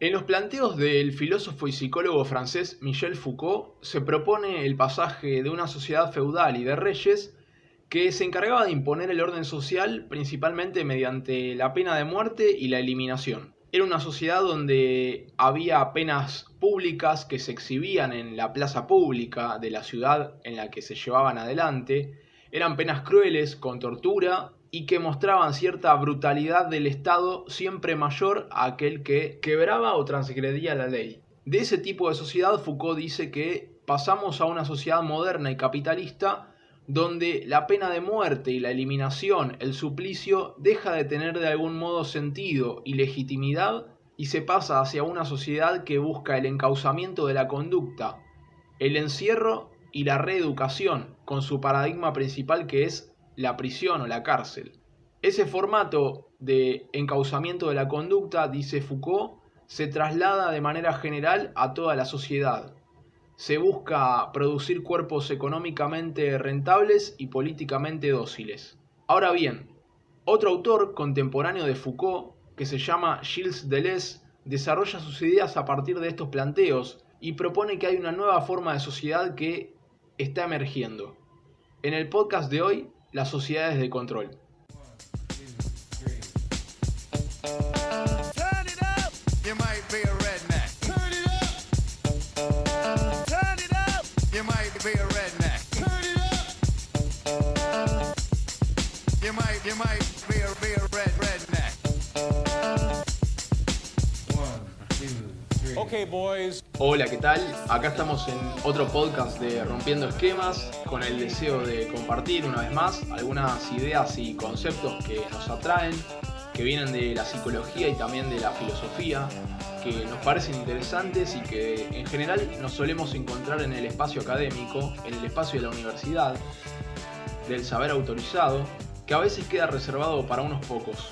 En los planteos del filósofo y psicólogo francés Michel Foucault se propone el pasaje de una sociedad feudal y de reyes que se encargaba de imponer el orden social principalmente mediante la pena de muerte y la eliminación. Era una sociedad donde había penas públicas que se exhibían en la plaza pública de la ciudad en la que se llevaban adelante. Eran penas crueles, con tortura, y que mostraban cierta brutalidad del Estado siempre mayor a aquel que quebraba o transgredía la ley. De ese tipo de sociedad, Foucault dice que pasamos a una sociedad moderna y capitalista donde la pena de muerte y la eliminación, el suplicio, deja de tener de algún modo sentido y legitimidad y se pasa hacia una sociedad que busca el encauzamiento de la conducta, el encierro y la reeducación, con su paradigma principal que es la prisión o la cárcel. Ese formato de encauzamiento de la conducta, dice Foucault, se traslada de manera general a toda la sociedad. Se busca producir cuerpos económicamente rentables y políticamente dóciles. Ahora bien, otro autor contemporáneo de Foucault, que se llama Gilles Deleuze, desarrolla sus ideas a partir de estos planteos y propone que hay una nueva forma de sociedad que está emergiendo. En el podcast de hoy, las sociedades de control. Okay, boys. Hola, ¿qué tal? Acá estamos en otro podcast de Rompiendo Esquemas con el deseo de compartir una vez más algunas ideas y conceptos que nos atraen, que vienen de la psicología y también de la filosofía, que nos parecen interesantes y que en general nos solemos encontrar en el espacio académico, en el espacio de la universidad, del saber autorizado, que a veces queda reservado para unos pocos.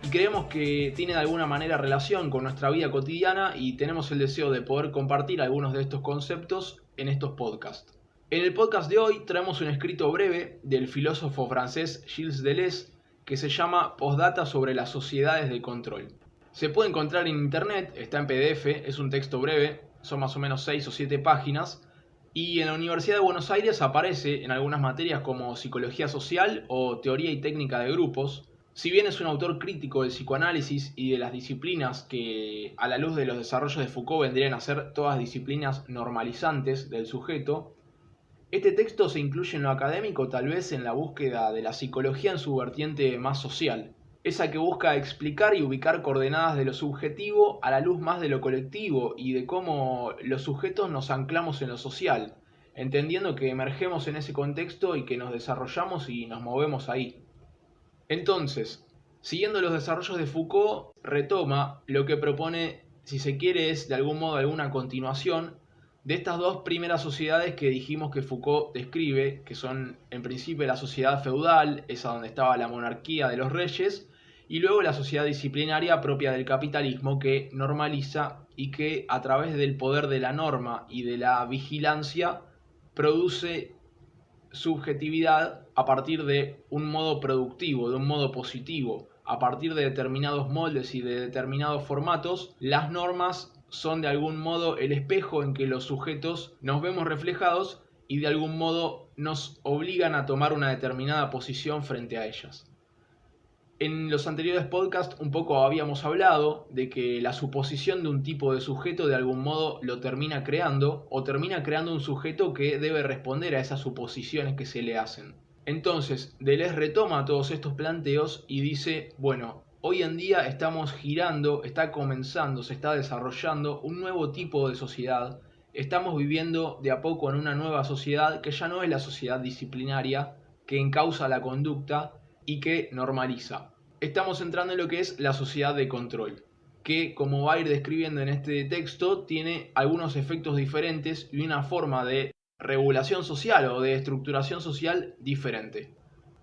Y creemos que tiene de alguna manera relación con nuestra vida cotidiana y tenemos el deseo de poder compartir algunos de estos conceptos en estos podcasts. En el podcast de hoy traemos un escrito breve del filósofo francés Gilles Deleuze que se llama Postdata sobre las sociedades de control. Se puede encontrar en internet, está en PDF, es un texto breve, son más o menos 6 o 7 páginas, y en la Universidad de Buenos Aires aparece en algunas materias como psicología social o teoría y técnica de grupos. Si bien es un autor crítico del psicoanálisis y de las disciplinas que, a la luz de los desarrollos de Foucault, vendrían a ser todas disciplinas normalizantes del sujeto, este texto se incluye en lo académico tal vez en la búsqueda de la psicología en su vertiente más social, esa que busca explicar y ubicar coordenadas de lo subjetivo a la luz más de lo colectivo y de cómo los sujetos nos anclamos en lo social, entendiendo que emergemos en ese contexto y que nos desarrollamos y nos movemos ahí. Entonces, siguiendo los desarrollos de Foucault, retoma lo que propone, si se quiere, es de algún modo alguna continuación de estas dos primeras sociedades que dijimos que Foucault describe, que son en principio la sociedad feudal, esa donde estaba la monarquía de los reyes, y luego la sociedad disciplinaria propia del capitalismo que normaliza y que a través del poder de la norma y de la vigilancia produce subjetividad a partir de un modo productivo, de un modo positivo. A partir de determinados moldes y de determinados formatos, las normas son de algún modo el espejo en que los sujetos nos vemos reflejados y de algún modo nos obligan a tomar una determinada posición frente a ellas. En los anteriores podcasts un poco habíamos hablado de que la suposición de un tipo de sujeto de algún modo lo termina creando o termina creando un sujeto que debe responder a esas suposiciones que se le hacen. Entonces, Deleuze retoma todos estos planteos y dice, bueno, hoy en día estamos girando, está comenzando, se está desarrollando un nuevo tipo de sociedad. Estamos viviendo de a poco en una nueva sociedad que ya no es la sociedad disciplinaria que encausa la conducta y que normaliza. Estamos entrando en lo que es la sociedad de control, que como va a ir describiendo en este texto, tiene algunos efectos diferentes y una forma de regulación social o de estructuración social diferente.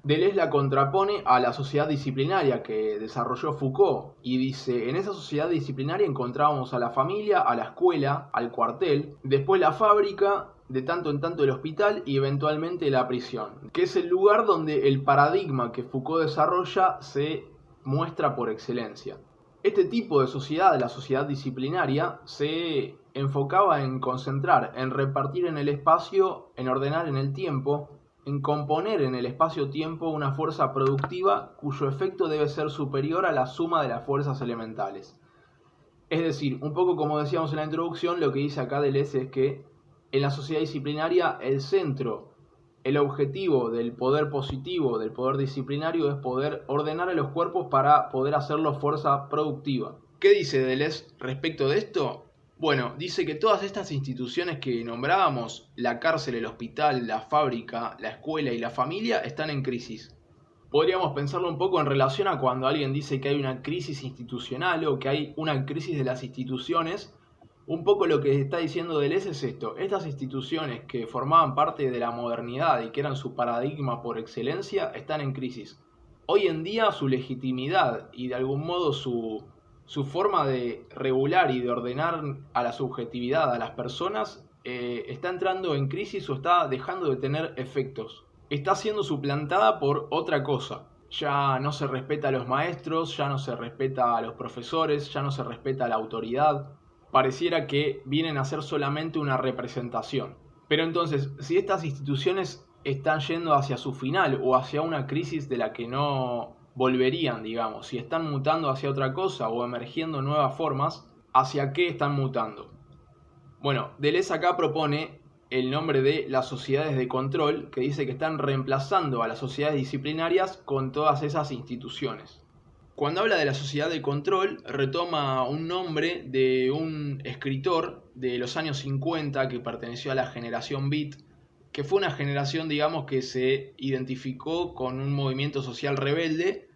Deleuze la contrapone a la sociedad disciplinaria que desarrolló Foucault y dice, en esa sociedad disciplinaria encontrábamos a la familia, a la escuela, al cuartel, después la fábrica, de tanto en tanto el hospital y eventualmente la prisión, que es el lugar donde el paradigma que Foucault desarrolla se muestra por excelencia. Este tipo de sociedad, la sociedad disciplinaria, se enfocaba en concentrar, en repartir en el espacio, en ordenar en el tiempo, en componer en el espacio-tiempo una fuerza productiva cuyo efecto debe ser superior a la suma de las fuerzas elementales. Es decir, un poco como decíamos en la introducción, lo que dice acá Deleuze es que en la sociedad disciplinaria el centro, el objetivo del poder positivo, del poder disciplinario, es poder ordenar a los cuerpos para poder hacerlos fuerza productiva. ¿Qué dice Deleuze respecto de esto? Bueno, dice que todas estas instituciones que nombrábamos, la cárcel, el hospital, la fábrica, la escuela y la familia, están en crisis. Podríamos pensarlo un poco en relación a cuando alguien dice que hay una crisis institucional o que hay una crisis de las instituciones. Un poco lo que está diciendo Deleuze es esto: estas instituciones que formaban parte de la modernidad y que eran su paradigma por excelencia están en crisis. Hoy en día su legitimidad y de algún modo su forma de regular y de ordenar a la subjetividad, a las personas, está entrando en crisis o está dejando de tener efectos. Está siendo suplantada por otra cosa. Ya no se respeta a los maestros, ya no se respeta a los profesores, ya no se respeta a la autoridad. Pareciera que vienen a ser solamente una representación. Pero entonces, si estas instituciones están yendo hacia su final o hacia una crisis de la que no volverían, digamos, si están mutando hacia otra cosa o emergiendo nuevas formas, ¿hacia qué están mutando? Bueno, Deleuze acá propone el nombre de las sociedades de control, que dice que están reemplazando a las sociedades disciplinarias con todas esas instituciones. Cuando habla de la sociedad de control, retoma un nombre de un escritor de los años 50 que perteneció a la generación Beat, que fue una generación, digamos, que se identificó con un movimiento social rebelde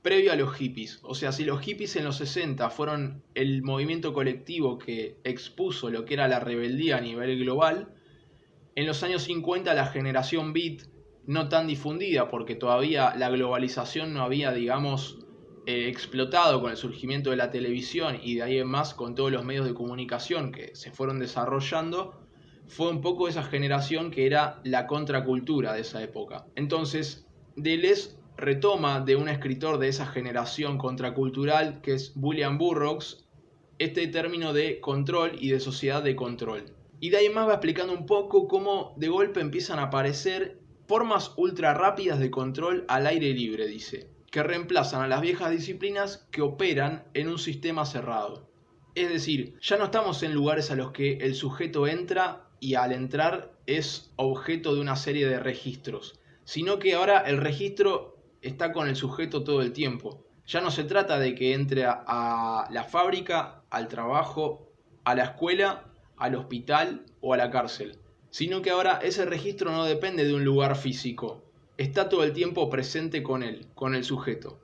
previo a los hippies. O sea, si los hippies en los 60 fueron el movimiento colectivo que expuso lo que era la rebeldía a nivel global, en los años 50 la generación Beat, no tan difundida porque todavía la globalización no había, digamos, explotado con el surgimiento de la televisión y de ahí en más con todos los medios de comunicación que se fueron desarrollando, fue un poco esa generación que era la contracultura de esa época. Entonces, Deleuze retoma de un escritor de esa generación contracultural que es William Burroughs este término de control y de sociedad de control. Y de ahí más va explicando un poco cómo de golpe empiezan a aparecer formas ultra rápidas de control al aire libre, dice, que reemplazan a las viejas disciplinas que operan en un sistema cerrado. Es decir, ya no estamos en lugares a los que el sujeto entra y al entrar es objeto de una serie de registros, sino que ahora el registro está con el sujeto todo el tiempo. Ya no se trata de que entre a la fábrica, al trabajo, a la escuela, al hospital o a la cárcel, sino que ahora ese registro no depende de un lugar físico, está todo el tiempo presente con él, con el sujeto.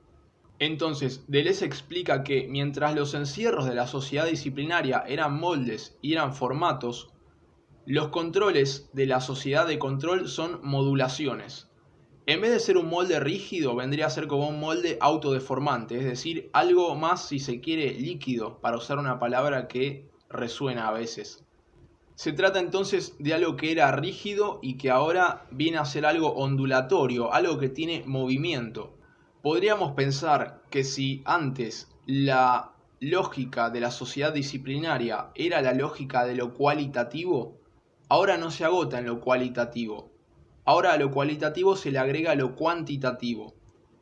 Entonces, Deleuze explica que mientras los encierros de la sociedad disciplinaria eran moldes y eran formatos, los controles de la sociedad de control son modulaciones. En vez de ser un molde rígido, vendría a ser como un molde autodeformante, es decir, algo más, si se quiere, líquido, para usar una palabra que resuena a veces. Se trata entonces de algo que era rígido y que ahora viene a ser algo ondulatorio, algo que tiene movimiento. Podríamos pensar que si antes la lógica de la sociedad disciplinaria era la lógica de lo cualitativo, ahora no se agota en lo cualitativo. Ahora a lo cualitativo se le agrega lo cuantitativo.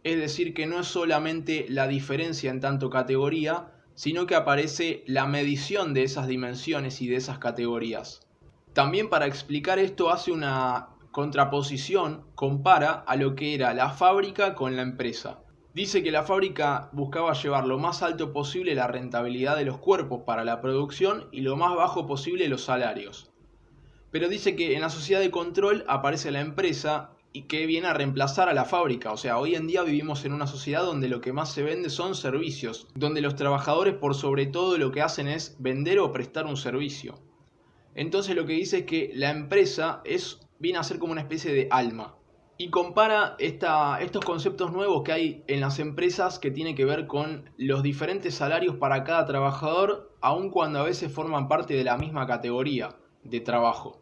Es decir, que no es solamente la diferencia en tanto categoría, sino que aparece la medición de esas dimensiones y de esas categorías. También para explicar esto hace una contraposición, compara a lo que era la fábrica con la empresa. Dice que la fábrica buscaba llevar lo más alto posible la rentabilidad de los cuerpos para la producción y lo más bajo posible los salarios. Pero dice que en la sociedad de control aparece la empresa y que viene a reemplazar a la fábrica. O sea, hoy en día vivimos en una sociedad donde lo que más se vende son servicios, donde los trabajadores por sobre todo lo que hacen es vender o prestar un servicio. Entonces lo que dice es que la empresa viene a ser como una especie de alma. Y compara estos conceptos nuevos que hay en las empresas que tienen que ver con los diferentes salarios para cada trabajador, aun cuando a veces forman parte de la misma categoría de trabajo.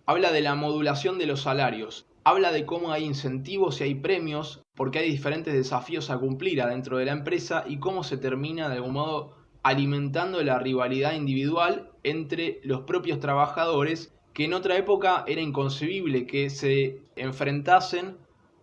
Habla de la modulación de los salarios. Habla de cómo hay incentivos y hay premios, porque hay diferentes desafíos a cumplir adentro de la empresa y cómo se termina de algún modo alimentando la rivalidad individual entre los propios trabajadores, que en otra época era inconcebible que se enfrentasen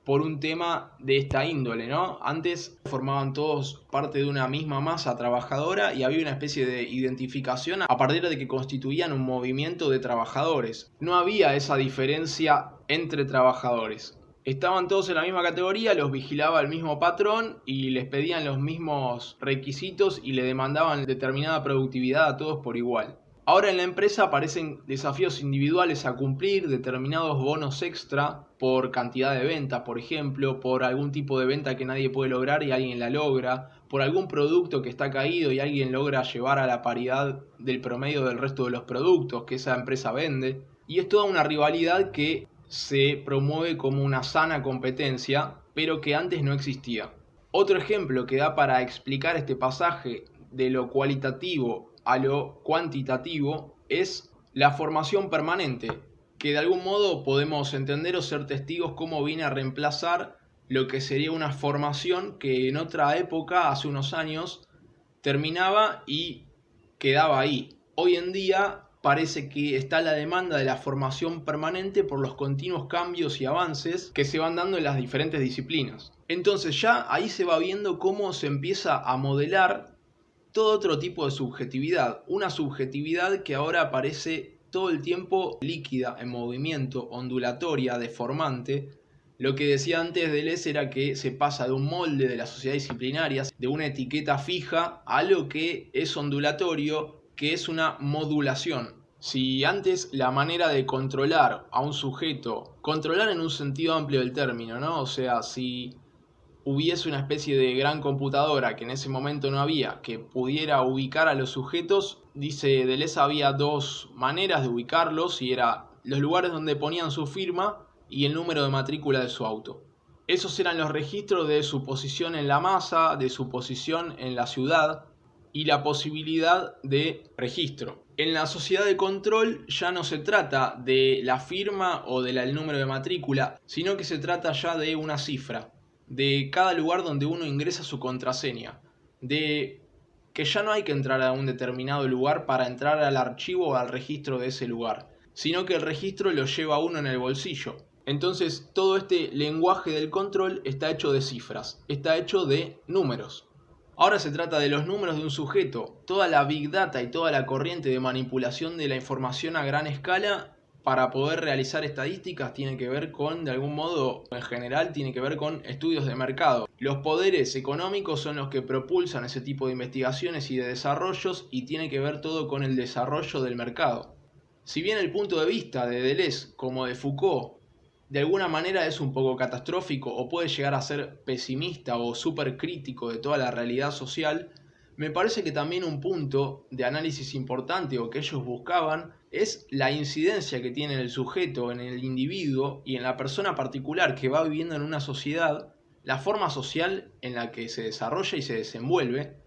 por un tema de esta índole, ¿no? Antes formaban todos parte de una misma masa trabajadora y había una especie de identificación a partir de que constituían un movimiento de trabajadores. No había esa diferencia entre trabajadores. Estaban todos en la misma categoría, los vigilaba el mismo patrón y les pedían los mismos requisitos y le demandaban determinada productividad a todos por igual. Ahora en la empresa aparecen desafíos individuales a cumplir, determinados bonos extra por cantidad de ventas, por ejemplo, por algún tipo de venta que nadie puede lograr y alguien la logra, por algún producto que está caído y alguien logra llevar a la paridad del promedio del resto de los productos que esa empresa vende. Y es toda una rivalidad que se promueve como una sana competencia, pero que antes no existía. Otro ejemplo que da para explicar este pasaje de lo cualitativo a lo cuantitativo es la formación permanente, que de algún modo podemos entender o ser testigos cómo viene a reemplazar lo que sería una formación que en otra época, hace unos años, terminaba y quedaba ahí. Hoy en día parece que está la demanda de la formación permanente por los continuos cambios y avances que se van dando en las diferentes disciplinas. Entonces ya ahí se va viendo cómo se empieza a modelar todo otro tipo de subjetividad, una subjetividad que ahora parece todo el tiempo líquida, en movimiento, ondulatoria, deformante. Lo que decía antes Deleuze era que se pasa de un molde de la sociedad disciplinaria, de una etiqueta fija, a algo que es ondulatorio, que es una modulación. Si antes la manera de controlar a un sujeto, controlar en un sentido amplio del término, ¿no? O sea, si hubiese una especie de gran computadora que en ese momento no había, que pudiera ubicar a los sujetos, dice Deleuze, había dos maneras de ubicarlos y era los lugares donde ponían su firma y el número de matrícula de su auto. Esos eran los registros de su posición en la masa, de su posición en la ciudad y la posibilidad de registro. En la sociedad de control ya no se trata de la firma o del número de matrícula, sino que se trata ya de una cifra, de cada lugar donde uno ingresa su contraseña, de que ya no hay que entrar a un determinado lugar para entrar al archivo o al registro de ese lugar, sino que el registro lo lleva uno en el bolsillo. Entonces todo este lenguaje del control está hecho de cifras, está hecho de números. Ahora se trata de los números de un sujeto. Toda la Big Data y toda la corriente de manipulación de la información a gran escala para poder realizar estadísticas tiene que ver con, de algún modo, en general, tiene que ver con estudios de mercado. Los poderes económicos son los que propulsan ese tipo de investigaciones y de desarrollos y tiene que ver todo con el desarrollo del mercado. Si bien el punto de vista de Deleuze como de Foucault de alguna manera es un poco catastrófico o puede llegar a ser pesimista o súper crítico de toda la realidad social, me parece que también un punto de análisis importante o que ellos buscaban es la incidencia que tiene el sujeto en el individuo y en la persona particular que va viviendo en una sociedad, la forma social en la que se desarrolla y se desenvuelve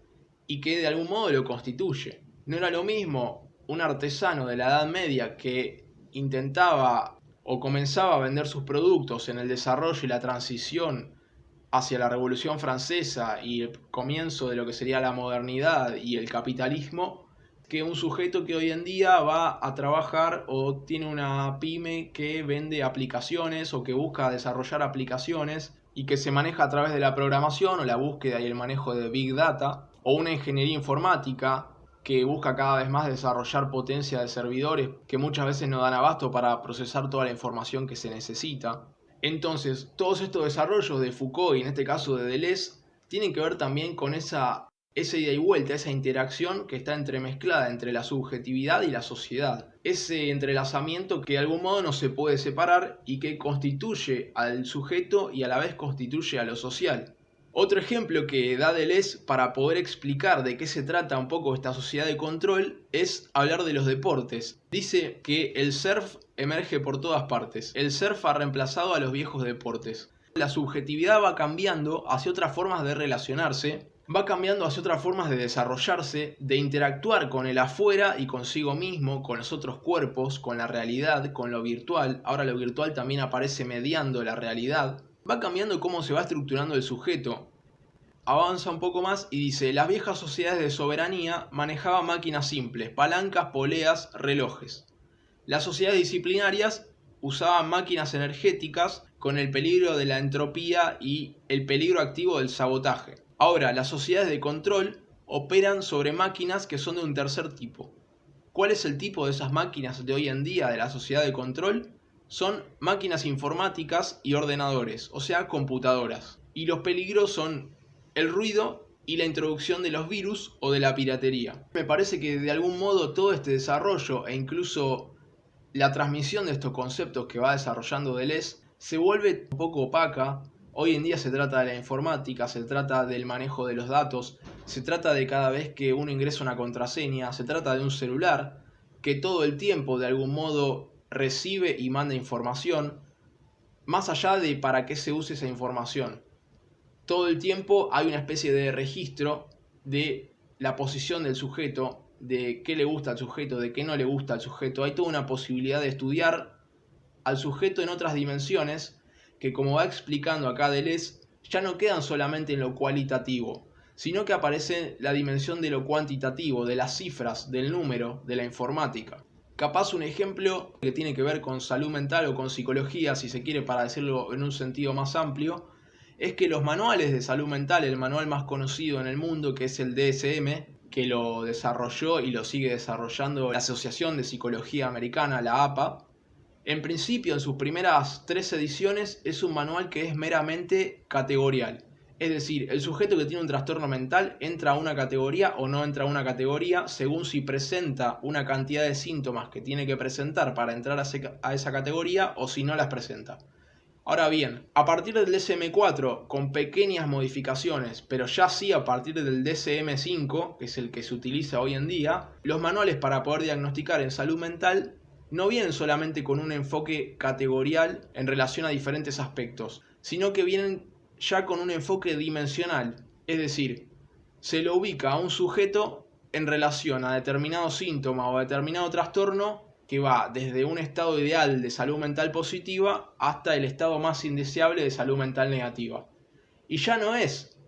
y que de algún modo lo constituye. No era lo mismo un artesano de la Edad Media que intentaba o comenzaba a vender sus productos en el desarrollo y la transición hacia la Revolución Francesa y el comienzo de lo que sería la modernidad y el capitalismo, que un sujeto que hoy en día va a trabajar o tiene una pyme que vende aplicaciones o que busca desarrollar aplicaciones y que se maneja a través de la programación o la búsqueda y el manejo de Big Data, o una ingeniería informática que busca cada vez más desarrollar potencia de servidores que muchas veces no dan abasto para procesar toda la información que se necesita. Entonces, todos estos desarrollos de Foucault y en este caso de Deleuze tienen que ver también con esa ida y vuelta, esa interacción que está entremezclada entre la subjetividad y la sociedad. Ese entrelazamiento que de algún modo no se puede separar y que constituye al sujeto y a la vez constituye a lo social. Otro ejemplo que da Deleuze para poder explicar de qué se trata un poco esta sociedad de control es hablar de los deportes. Dice que el surf emerge por todas partes. El surf ha reemplazado a los viejos deportes. La subjetividad va cambiando hacia otras formas de relacionarse va cambiando hacia otras formas de desarrollarse, de interactuar con el afuera y consigo mismo, con los otros cuerpos, con la realidad, con lo virtual. Ahora lo virtual también aparece mediando la realidad. Va cambiando cómo se va estructurando el sujeto. Avanza un poco más y dice: las viejas sociedades de soberanía manejaban máquinas simples, palancas, poleas, relojes. Las sociedades disciplinarias usaban máquinas energéticas con el peligro de la entropía y el peligro activo del sabotaje. Ahora, las sociedades de control operan sobre máquinas que son de un tercer tipo. ¿Cuál es el tipo de esas máquinas de hoy en día de la sociedad de control? Son máquinas informáticas y ordenadores, o sea, computadoras. Y los peligros son el ruido y la introducción de los virus o de la piratería. Me parece que de algún modo todo este desarrollo e incluso la transmisión de estos conceptos que va desarrollando Deleuze se vuelve un poco opaca. Hoy en día se trata de la informática, se trata del manejo de los datos, se trata de cada vez que uno ingresa una contraseña, se trata de un celular que todo el tiempo de algún modo recibe y manda información, más allá de para qué se use esa información. Todo el tiempo hay una especie de registro de la posición del sujeto, de qué le gusta al sujeto, de qué no le gusta al sujeto. Hay toda una posibilidad de estudiar al sujeto en otras dimensiones que, como va explicando acá Deleuze, ya no quedan solamente en lo cualitativo, sino que aparece la dimensión de lo cuantitativo, de las cifras, del número, de la informática. Capaz un ejemplo que tiene que ver con salud mental o con psicología, si se quiere, para decirlo en un sentido más amplio, es que los manuales de salud mental, el manual más conocido en el mundo, que es el DSM, que lo desarrolló y lo sigue desarrollando la Asociación de Psicología Americana, la APA, en principio, en sus primeras 3 ediciones, es un manual que es meramente categorial. Es decir, el sujeto que tiene un trastorno mental entra a una categoría o no entra a una categoría según si presenta una cantidad de síntomas que tiene que presentar para entrar a esa categoría o si no las presenta. Ahora bien, a partir del DSM-4, con pequeñas modificaciones, pero ya sí a partir del DSM-5, que es el que se utiliza hoy en día, los manuales para poder diagnosticar en salud mental no vienen solamente con un enfoque categorial en relación a diferentes aspectos, sino que vienen ya con un enfoque dimensional, es decir, se lo ubica a un sujeto en relación a determinado síntoma o a determinado trastorno que va desde un estado ideal de salud mental positiva hasta el estado más indeseable de salud mental negativa. Y ya no es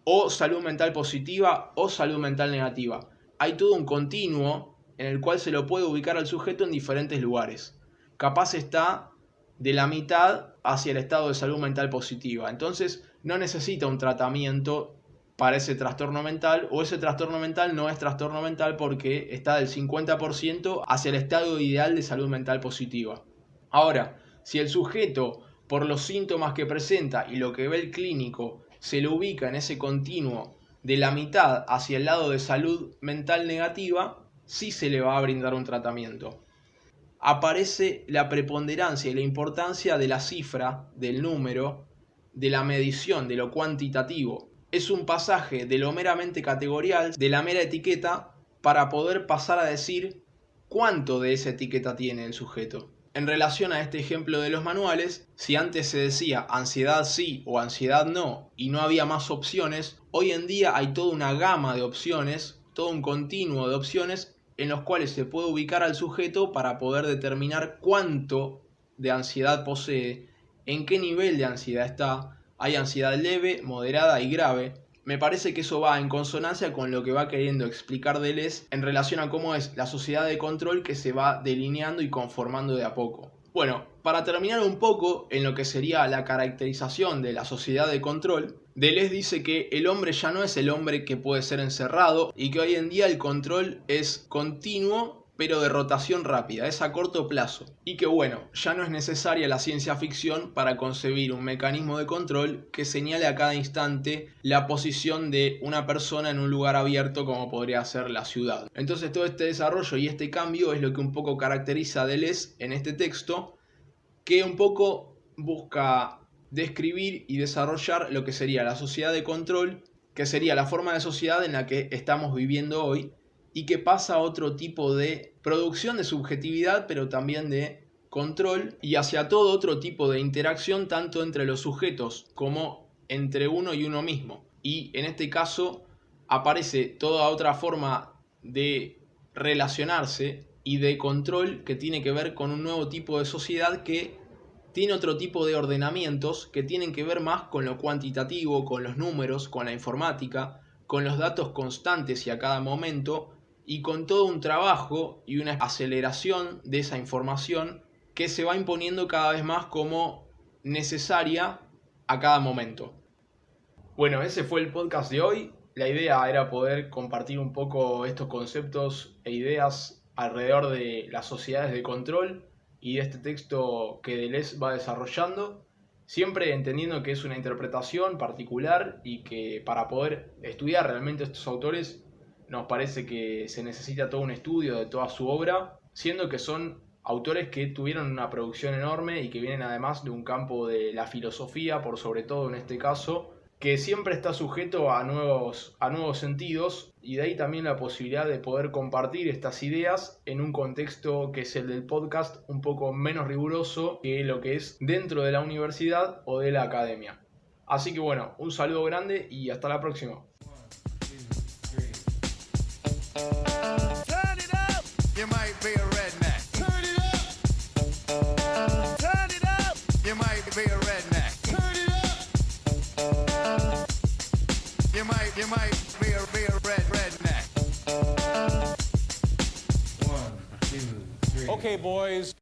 o salud mental positiva o salud mental negativa. Hay todo un continuo en el cual se lo puede ubicar al sujeto en diferentes lugares. Capaz está de la mitad hacia el estado de salud mental positiva. Entonces no necesita un tratamiento para ese trastorno mental, o ese trastorno mental no es trastorno mental porque está del 50% hacia el estado ideal de salud mental positiva. Ahora, si el sujeto, por los síntomas que presenta y lo que ve el clínico, se lo ubica en ese continuo de la mitad hacia el lado de salud mental negativa, sí se le va a brindar un tratamiento. Aparece la preponderancia y la importancia de la cifra, del número, de la medición, de lo cuantitativo. Es un pasaje de lo meramente categorial, de la mera etiqueta, para poder pasar a decir cuánto de esa etiqueta tiene el sujeto. En relación a este ejemplo de los manuales, si antes se decía ansiedad sí o ansiedad no y no había más opciones, hoy en día hay toda una gama de opciones, todo un continuo de opciones en los cuales se puede ubicar al sujeto para poder determinar cuánto de ansiedad posee, en qué nivel de ansiedad está. Hay ansiedad leve, moderada y grave. Me parece que eso va en consonancia con lo que va queriendo explicar Deleuze en relación a cómo es la sociedad de control que se va delineando y conformando de a poco. Bueno, para terminar un poco en lo que sería la caracterización de la sociedad de control, Deleuze dice que el hombre ya no es el hombre que puede ser encerrado y que hoy en día el control es continuo pero de rotación rápida, es a corto plazo. Y que bueno, ya no es necesaria la ciencia ficción para concebir un mecanismo de control que señale a cada instante la posición de una persona en un lugar abierto como podría ser la ciudad. Entonces todo este desarrollo y este cambio es lo que un poco caracteriza a Deleuze en este texto, que un poco busca describir y desarrollar lo que sería la sociedad de control, que sería la forma de sociedad en la que estamos viviendo hoy, y que pasa a otro tipo de producción de subjetividad, pero también de control, y hacia todo otro tipo de interacción tanto entre los sujetos como entre uno y uno mismo. y en este caso aparece toda otra forma de relacionarse y de control que tiene que ver con un nuevo tipo de sociedad que tiene otro tipo de ordenamientos que tienen que ver más con lo cuantitativo, con los números, con la informática, con los datos constantes y a cada momento, y con todo un trabajo y una aceleración de esa información que se va imponiendo cada vez más como necesaria a cada momento. Bueno, ese fue el podcast de hoy. La idea era poder compartir un poco estos conceptos e ideas alrededor de las sociedades de control y de este texto que Deleuze va desarrollando, siempre entendiendo que es una interpretación particular y que para poder estudiar realmente estos autores nos parece que se necesita todo un estudio de toda su obra, siendo que son autores que tuvieron una producción enorme y que vienen además de un campo de la filosofía, por sobre todo en este caso, que siempre está sujeto a nuevos sentidos, y de ahí también la posibilidad de poder compartir estas ideas en un contexto que es el del podcast, un poco menos riguroso que lo que es dentro de la universidad o de la academia. Así que bueno, un saludo grande y hasta la próxima. You might be a redneck. 1, 2, 3. Okay, boys.